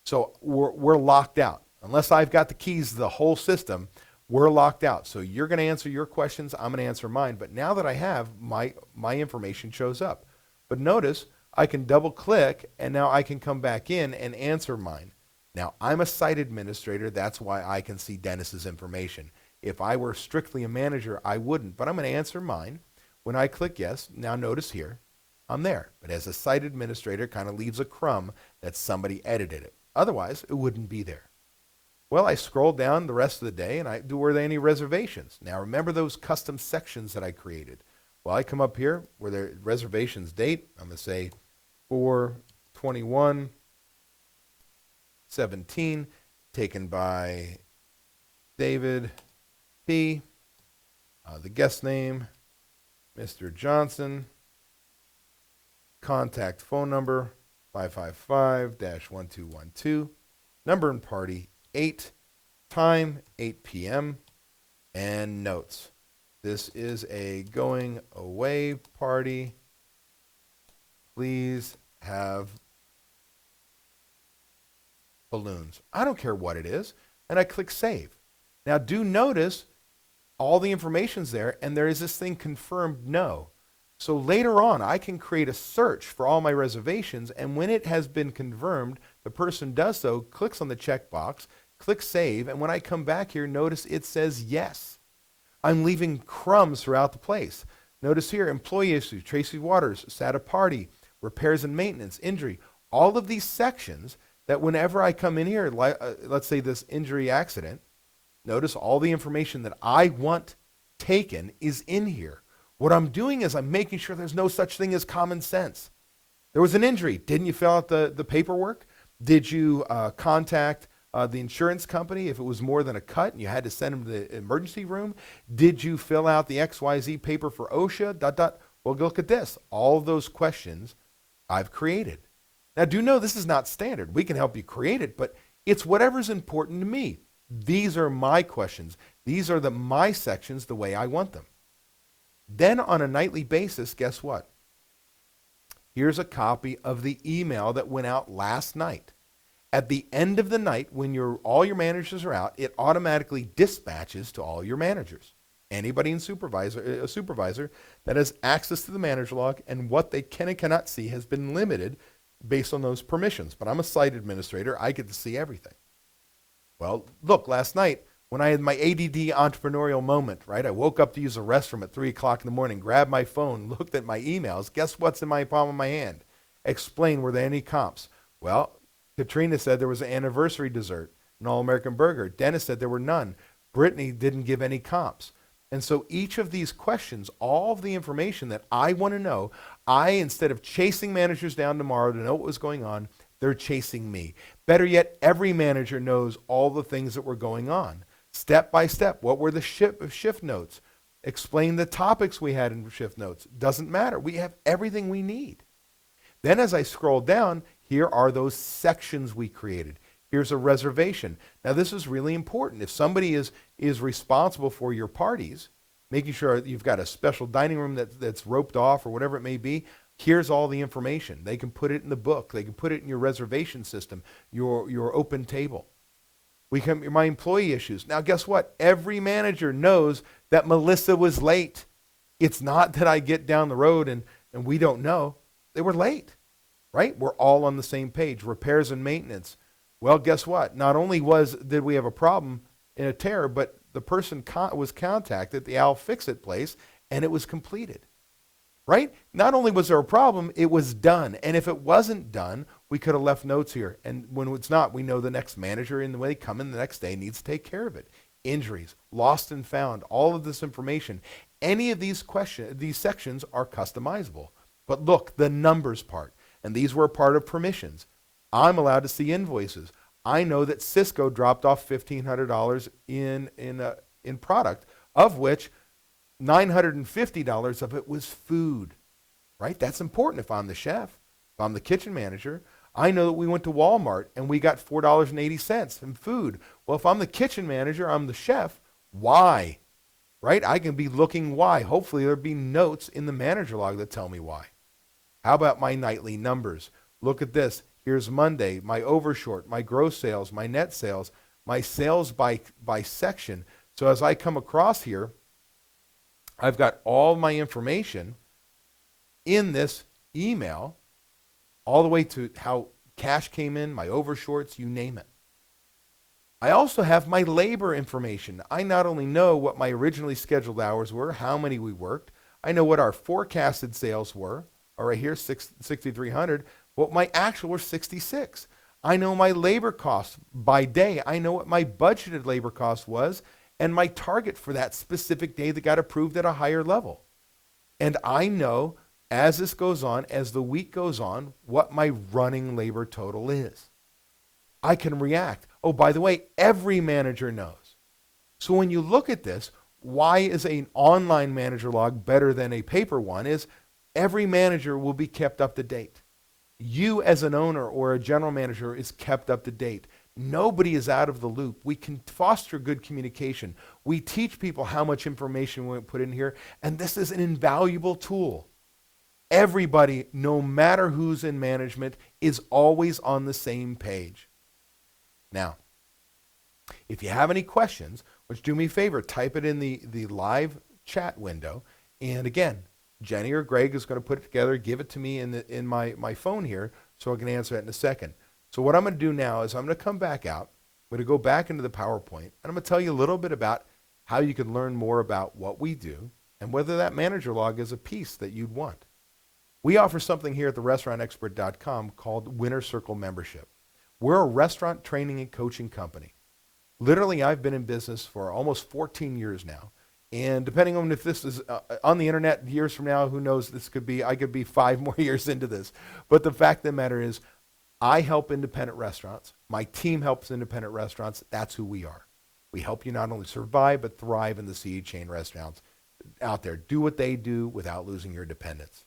So we're locked out. Unless I've got the keys to the whole system, we're locked out. So you're going to answer your questions, I'm going to answer mine. But now that I have, my information shows up. But notice I can double click, and now I can come back in and answer mine. Now, I'm a site administrator. That's why I can see Dennis's information. If I were strictly a manager, I wouldn't. But I'm going to answer mine. When I click yes, now notice here, I'm there. But as a site administrator, kind of leaves a crumb that somebody edited it. Otherwise, it wouldn't be there. Well, I scroll down the rest of the day, and were there any reservations? Now, remember those custom sections that I created? Well, I come up here where the reservations date. I'm going to say 4/21/17, taken by David P. The guest name, Mr. Johnson. Contact phone number, 555-1212. Number and party, 8. Time, 8 p.m. And notes. This is a going away party. Please have balloons. I don't care what it is. And I click save. Now do notice all the information's there, and there is this thing confirmed no. So later on, I can create a search for all my reservations, and when it has been confirmed, the person does so, clicks on the checkbox, clicks save, and when I come back here, notice it says yes. I'm leaving crumbs throughout the place. Notice here, employee issue, Tracy Waters, sat a party, repairs and maintenance, injury, all of these sections that whenever I come in here, let's say this injury accident, notice all the information that I want taken is in here. What I'm doing is I'm making sure there's no such thing as common sense. There was an injury. Didn't you fill out the paperwork? Did you contact the insurance company if it was more than a cut and you had to send them to the emergency room? Did you fill out the XYZ paper for OSHA? ... Well, look at this. All of those questions I've created. Now, do know this is not standard. We can help you create it, but it's whatever's important to me. These are my questions. These are my sections the way I want them. Then on a nightly basis, guess what? Here's a copy of the email that went out last night. At the end of the night, when all your managers are out, it automatically dispatches to all your managers. Anybody a supervisor that has access to the manager log, and what they can and cannot see has been limited based on those permissions. But I'm a site administrator. I get to see everything. Well, look, last night, when I had my ADD entrepreneurial moment, right? I woke up to use the restroom at 3 o'clock in the morning, grabbed my phone, looked at my emails. Guess what's in my palm of my hand? Explain, were there any comps? Well, Katrina said there was an anniversary dessert, an All-American burger. Dennis said there were none. Brittany didn't give any comps. And so each of these questions, all of the information that I want to know, instead of chasing managers down tomorrow to know what was going on, they're chasing me. Better yet, every manager knows all the things that were going on. Step by step, what were the shift notes? Explain the topics we had in shift notes. Doesn't matter. We have everything we need. Then as I scroll down, here are those sections we created. Here's a reservation. Now this is really important. If somebody is responsible for your parties, making sure you've got a special dining room that's roped off or whatever it may be, here's all the information. They can put it in the book. They can put it in your reservation system, your open table. My employee issues. Now, guess what? Every manager knows that Melissa was late. It's not that I get down the road and we don't know. They were late, right? We're all on the same page. Repairs and maintenance. Well, guess what? Not only did we have a problem in a tear, but the person was contacted at the Al Fix-It place, and it was completed. right? Not only was there a problem, it was done. And if it wasn't done, we could have left notes here. And when it's not, we know the next manager in the way they come in the next day needs to take care of it. Injuries, lost and found, all of this information. Any of these sections are customizable. But look, the numbers part, and these were a part of permissions. I'm allowed to see invoices. I know that Cisco dropped off $1,500 in product, of which $950 of it was food, right? That's important if I'm the chef, if I'm the kitchen manager. I know that we went to Walmart and we got $4.80 in food. Well, if I'm the kitchen manager, I'm the chef, why? Right? I can be looking why. Hopefully there'll be notes in the manager log that tell me why. How about my nightly numbers? Look at this. Here's Monday, my overshort, my gross sales, my net sales, my sales by section. So as I come across here, I've got all my information in this email, all the way to how cash came in, my overshorts, you name it. I also have my labor information. I not only know what my originally scheduled hours were, how many we worked, I know what our forecasted sales were, all right here, 6,300, what my actual were 66. I know my labor costs by day. I know what my budgeted labor cost was and my target for that specific day that got approved at a higher level. And I know as this goes on, as the week goes on, what my running labor total is. I can react. Oh, by the way, every manager knows. So when you look at this, why is an online manager log better than a paper one is every manager will be kept up to date. You as an owner or a general manager is kept up to date. Nobody is out of the loop. We can foster good communication. We teach people how much information we put in here, and this is an invaluable tool. Everybody, no matter who's in management, is always on the same page. Now, if you have any questions, which do me a favor, type it in the live chat window. And again, Jenny or Greg is going to put it together, give it to me in my phone here so I can answer that in a second. So what I'm going to do now is I'm going to come back out. I'm going to go back into the PowerPoint, and I'm going to tell you a little bit about how you can learn more about what we do and whether that manager log is a piece that you'd want. We offer something here at therestaurantexpert.com called Winner Circle Membership. We're a restaurant training and coaching company. Literally, I've been in business for almost 14 years now. And depending on if this is on the internet years from now, who knows, I could be 5 more years into this. But the fact of the matter is, I help independent restaurants. My team helps independent restaurants. That's who we are. We help you not only survive, but thrive in the CE chain restaurants out there. Do what they do without losing your independence.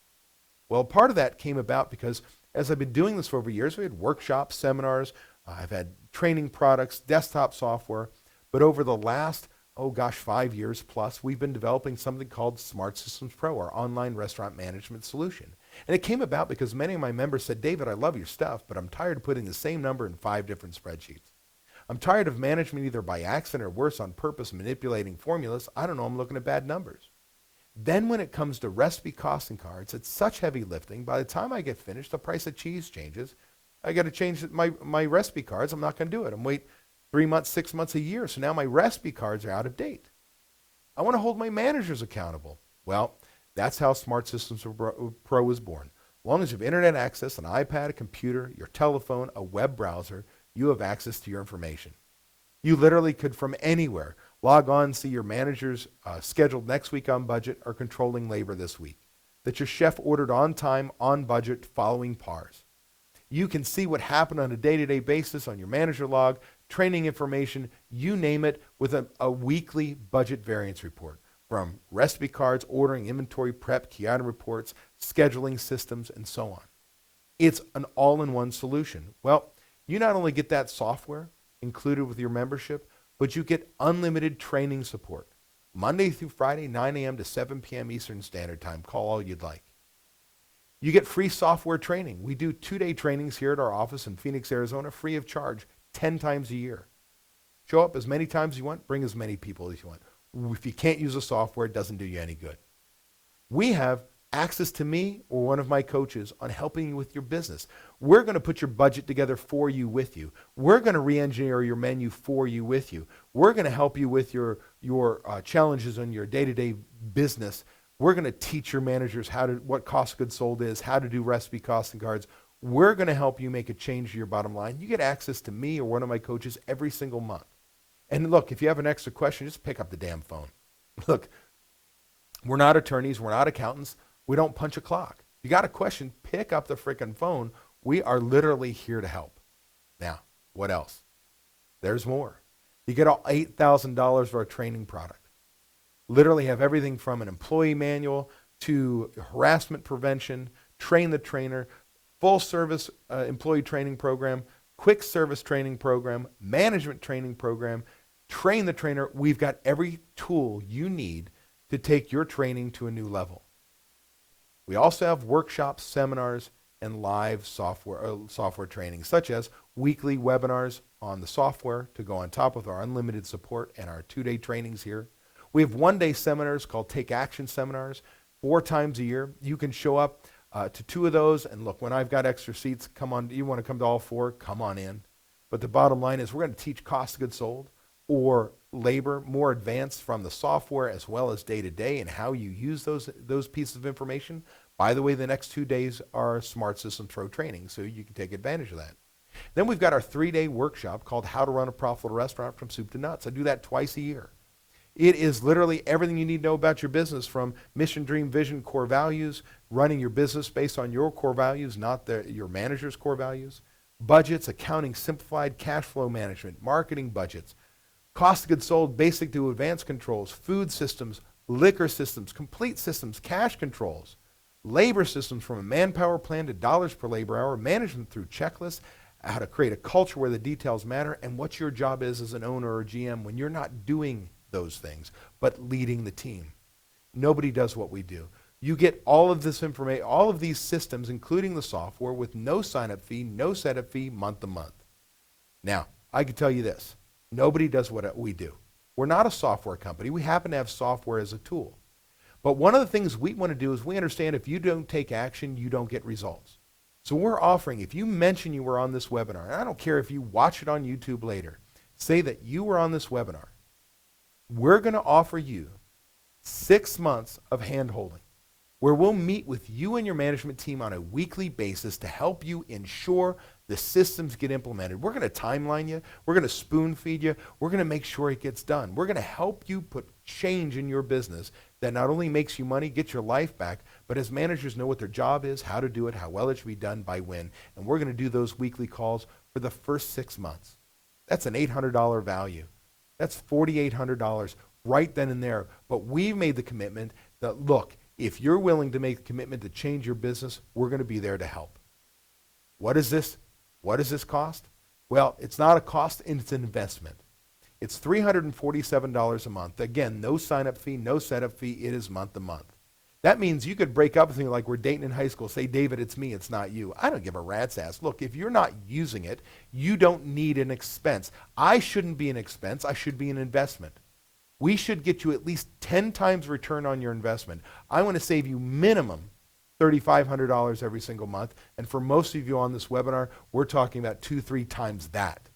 Well, part of that came about because as I've been doing this for over years, we had workshops, seminars, I've had training products, desktop software, but over the last, 5 years plus, we've been developing something called Smart Systems Pro, our online restaurant management solution. And it came about because many of my members said, David, I love your stuff, but I'm tired of putting the same number in 5 different spreadsheets. I'm tired of management either by accident or worse, on purpose, manipulating formulas. I don't know, I'm looking at bad numbers. Then when it comes to recipe costing cards, it's such heavy lifting. By the time I get finished, the price of cheese changes. I got to change my recipe cards. I'm not going to do it. I'm wait 3 months, 6 months, a year. So now my recipe cards are out of date. I want to hold my managers accountable. Well, that's how Smart Systems Pro was born. As long as you have internet access, an iPad, a computer, your telephone, a web browser, you have access to your information. You literally could, from anywhere, log on, see your managers scheduled next week on budget or controlling labor this week, that your chef ordered on time, on budget, following PARs. You can see what happened on a day-to-day basis on your manager log, training information, you name it, with a weekly budget variance report, from recipe cards, ordering, inventory prep, key item reports, scheduling systems, and so on. It's an all-in-one solution. Well, you not only get that software included with your membership, but you get unlimited training support. Monday through Friday, 9 a.m. to 7 p.m. Eastern Standard Time. Call all you'd like. You get free software training. We do 2-day trainings here at our office in Phoenix, Arizona, free of charge, 10 times a year. Show up as many times as you want, bring as many people as you want. If you can't use the software, it doesn't do you any good. We have access to me or one of my coaches on helping you with your business. We're going to put your budget together for you, with you. We're going to re-engineer your menu for you, with you. We're going to help you with your challenges on your day-to-day business We're going to teach your managers what cost of goods sold is, how to do recipe costing cards. We're going to help you make a change to your bottom line. You get access to me or one of my coaches every single month. And look, if you have an extra question, just pick up the damn phone. Look, we're not attorneys. We're not accountants. We don't punch a clock. You got a question, pick up the freaking phone. We are literally here to help. Now, what else? There's more. You get all $8,000 for our training product. Literally have everything from an employee manual to harassment prevention, train the trainer, full service employee training program, quick service training program, management training program, train the trainer. We've got every tool you need to take your training to a new level. We also have workshops, seminars, and live software training, such as weekly webinars on the software to go on top of our unlimited support and our 2-day trainings here. We have 1-day seminars called Take Action Seminars, 4 times a year. You can show up to 2 of those, and look, when I've got extra seats, come on. You want to come to all 4, come on in. But the bottom line is we're going to teach cost of goods sold or labor more advanced from the software as well as day-to-day and how you use those pieces of information. By the way, the next 2 days are Smart Systems Pro training, so you can take advantage of that. Then we've got our 3-day workshop called How to Run a Profitable Restaurant from Soup to Nuts. I do that twice a year. It is literally everything you need to know about your business, from mission, dream, vision, core values, running your business based on your core values, not your manager's core values, budgets, accounting simplified, cash flow management, marketing budgets, cost of goods sold, basic to advanced controls, food systems, liquor systems, complete systems, cash controls, labor systems from a manpower plan to dollars per labor hour, management through checklists, how to create a culture where the details matter, and what your job is as an owner or GM when you're not doing those things, but leading the team. Nobody does what we do. You get all of this information, all of these systems, including the software, with no sign-up fee, no setup fee, month to month. Now, I can tell you this. Nobody does what we do. We're not a software company. We happen to have software as a tool. But one of the things we want to do is we understand if you don't take action, you don't get results. So we're offering, if you mention you were on this webinar, and I don't care if you watch it on YouTube later, say that you were on this webinar, we're going to offer you 6 months of hand-holding, where we'll meet with you and your management team on a weekly basis to help you ensure the systems get implemented. We're going to timeline you. We're going to spoon feed you. We're going to make sure it gets done. We're going to help you put change in your business that not only makes you money, gets your life back, but as managers know what their job is, how to do it, how well it should be done, by when. And we're going to do those weekly calls for the first 6 months. That's an $800 value. That's $4,800 right then and there. But we've made the commitment that, look, if you're willing to make a commitment to change your business, we're going to be there to help. What is this? What does this cost? Well, it's not a cost, it's an investment. It's $347 a month. Again, no sign-up fee, no setup fee. It is month to month. That means you could break up with me like we're dating in high school. Say, David, it's me, it's not you. I don't give a rat's ass. Look, if you're not using it, you don't need an expense. I shouldn't be an expense. I should be an investment. We should get you at least 10 times return on your investment. I want to save you minimum $3,500 every single month. And for most of you on this webinar, we're talking about 2-3 times that.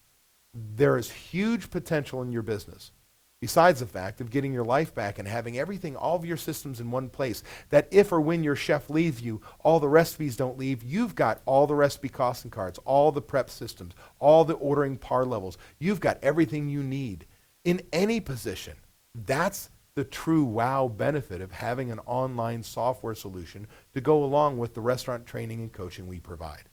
There is huge potential in your business. Besides the fact of getting your life back and having everything, all of your systems in one place, that if or when your chef leaves you, all the recipes don't leave, you've got all the recipe costing cards, all the prep systems, all the ordering par levels. You've got everything you need in any position. That's the true wow benefit of having an online software solution to go along with the restaurant training and coaching we provide.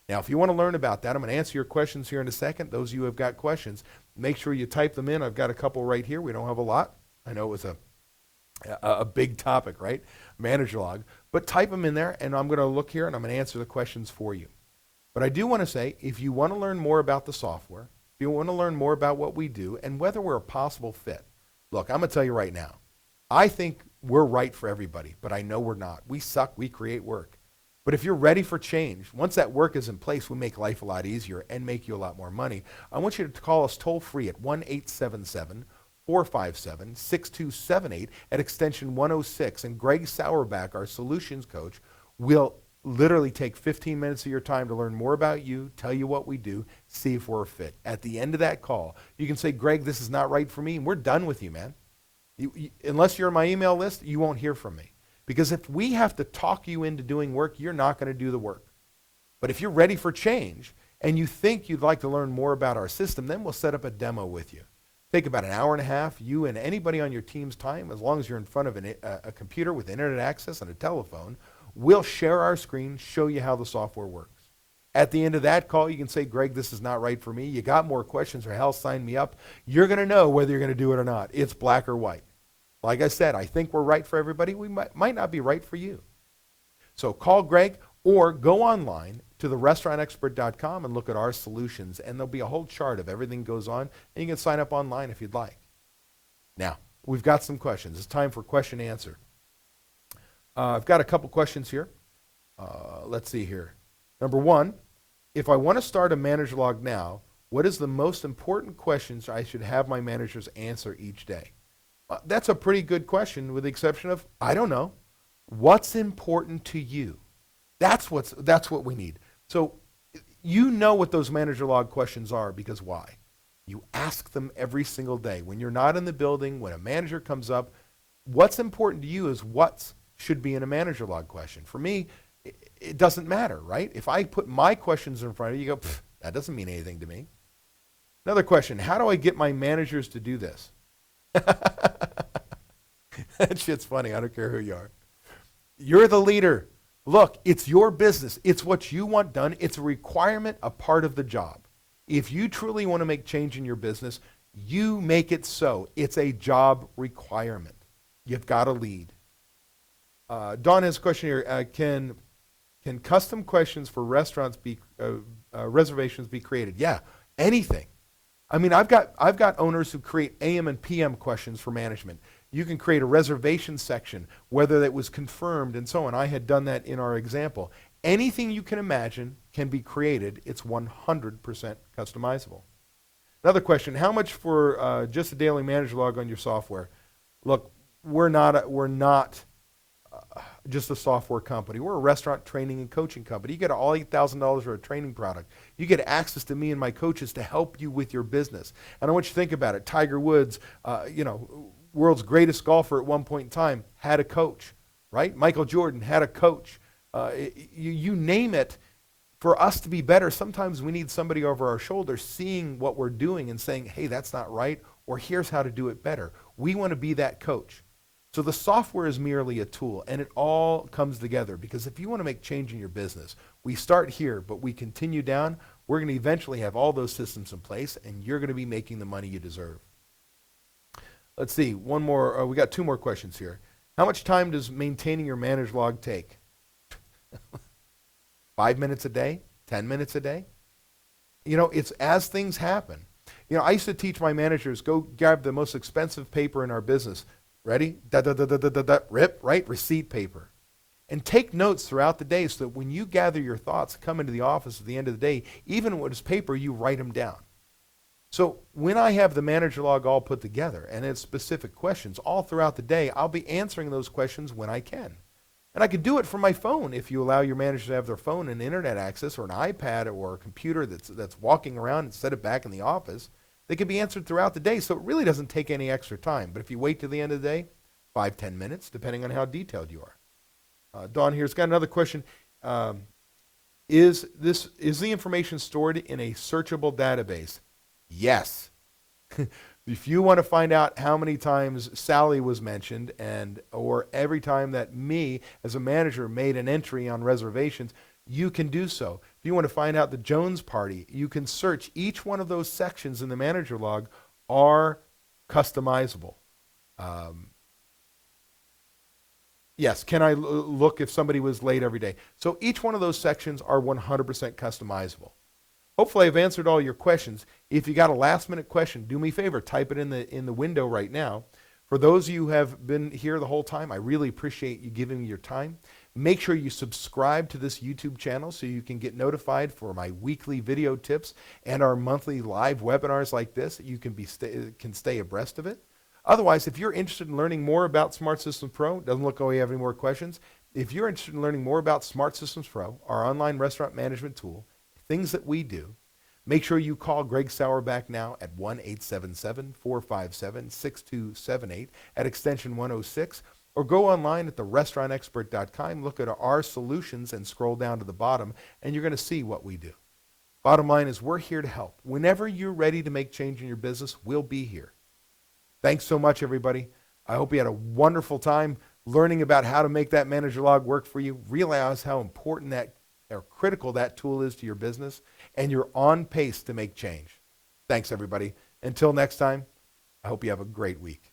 Now, if you want to learn about that, I'm going to answer your questions here in a second. Those of you who have got questions, make sure you type them in. I've got a couple right here. We don't have a lot. I know it was a big topic, right? Manager log. But type them in there, and I'm going to look here, and I'm going to answer the questions for you. But I do want to say, if you want to learn more about the software, if you want to learn more about what we do, and whether we're a possible fit, look, I'm going to tell you right now, I think we're right for everybody, but I know we're not. We suck. We create work. But if you're ready for change, once that work is in place, we make life a lot easier and make you a lot more money. I want you to call us toll free at 1-877-457-6278 at extension 106. And Greg Sauerback, our solutions coach, will literally take 15 minutes of your time to learn more about you, tell you what we do, see if we're a fit. At the end of that call, you can say, Greg, this is not right for me, and we're done with you, man. Unless you're on my email list, you won't hear from me. Because if we have to talk you into doing work, you're not going to do the work. But if you're ready for change and you think you'd like to learn more about our system, then we'll set up a demo with you. Take about an hour and a half, you and anybody on your team's time, as long as you're in front of a computer with internet access and a telephone. We'll share our screen, show you how the software works. At the end of that call, you can say, Greg, this is not right for me. You got more questions, or hell, sign me up. You're going to know whether you're going to do it or not. It's black or white. Like I said, I think we're right for everybody. We might not be right for you. So call Greg or go online to therestaurantexpert.com and look at our solutions, and there'll be a whole chart of everything goes on, and you can sign up online if you'd like. Now, we've got some questions. It's time for question and answer. I've got a couple questions here. Let's see here. Number one, if I want to start a manager log now, what is the most important questions I should have my managers answer each day? That's a pretty good question, with the exception of, I don't know. What's important to you? That's what we need. So you know what those manager log questions are, because why? You ask them every single day. When you're not in the building, when a manager comes up, what's important to you is what should be in a manager log question. For me, it doesn't matter, right? If I put my questions in front of you, you go, that doesn't mean anything to me. Another question, how do I get my managers to do this? That shit's funny. I don't care who you are. You're the leader. Look, it's your business. It's what you want done. It's a requirement, a part of the job. If you truly want to make change in your business, you make it so. It's a job requirement. You've got to lead. Dawn has a question here. Can custom questions for restaurants be reservations be created? Yeah, anything. I mean, I've got owners who create AM and PM questions for management. You can create a reservation section, whether that was confirmed and so on. I had done that in our example. Anything you can imagine can be created. It's 100% customizable. Another question, how much for just a daily manager log on your software? Look, we're not just a software company. We're a restaurant training and coaching company. You get all $8,000 for a training product. You get access to me and my coaches to help you with your business. And I want you to think about it. Tiger Woods, world's greatest golfer at one point in time, had a coach, right? Michael Jordan had a coach. You name it. For us to be better, sometimes we need somebody over our shoulder seeing what we're doing and saying, hey, that's not right, or here's how to do it better. We want to be that coach. So the software is merely a tool, and it all comes together, because if you want to make change in your business, we start here, but we continue down. We're going to eventually have all those systems in place, and you're going to be making the money you deserve. Let's see, one more. We got two more questions here. How much time does maintaining your manager log take? 5 minutes a day? 10 minutes a day? It's as things happen. I used to teach my managers, go grab the most expensive paper in our business. Ready? Rip, right? Receipt paper. And take notes throughout the day so that when you gather your thoughts, come into the office at the end of the day, even when it's paper, you write them down. So when I have the manager log all put together and it's specific questions all throughout the day, I'll be answering those questions when I can. And I could do it from my phone if you allow your manager to have their phone and internet access, or an iPad or a computer that's walking around and set it back in the office. They can be answered throughout the day, so it really doesn't take any extra time. But if you wait till the end of the day, 5-10 minutes, depending on how detailed you are. Dawn here's got another question. Is the information stored in a searchable database? Yes. If you want to find out how many times Sally was mentioned, or every time that me as a manager made an entry on reservations, you can do so. If you want to find out the Jones party, you can search. Each one of those sections in the manager log are customizable. Yes, can I look if somebody was late every day? So each one of those sections are 100% customizable. Hopefully I've answered all your questions. If you got a last minute question, do me a favor, type it in the window right now. For those of you who have been here the whole time, I really appreciate you giving me your time. Make sure you subscribe to this YouTube channel so you can get notified for my weekly video tips and our monthly live webinars like this. You can stay abreast of it. Otherwise, if you're interested in learning more about Smart Systems Pro, doesn't look like we have any more questions. If you're interested in learning more about Smart Systems Pro, our online restaurant management tool, things that we do, make sure you call Greg Sauer back now at 1-877-457-6278 at extension 106. Or go online at therestaurantexpert.com, look at our solutions and scroll down to the bottom, and you're going to see what we do. Bottom line is we're here to help. Whenever you're ready to make change in your business, we'll be here. Thanks so much, everybody. I hope you had a wonderful time learning about how to make that manager log work for you. Realize how important that or critical that tool is to your business, and you're on pace to make change. Thanks, everybody. Until next time, I hope you have a great week.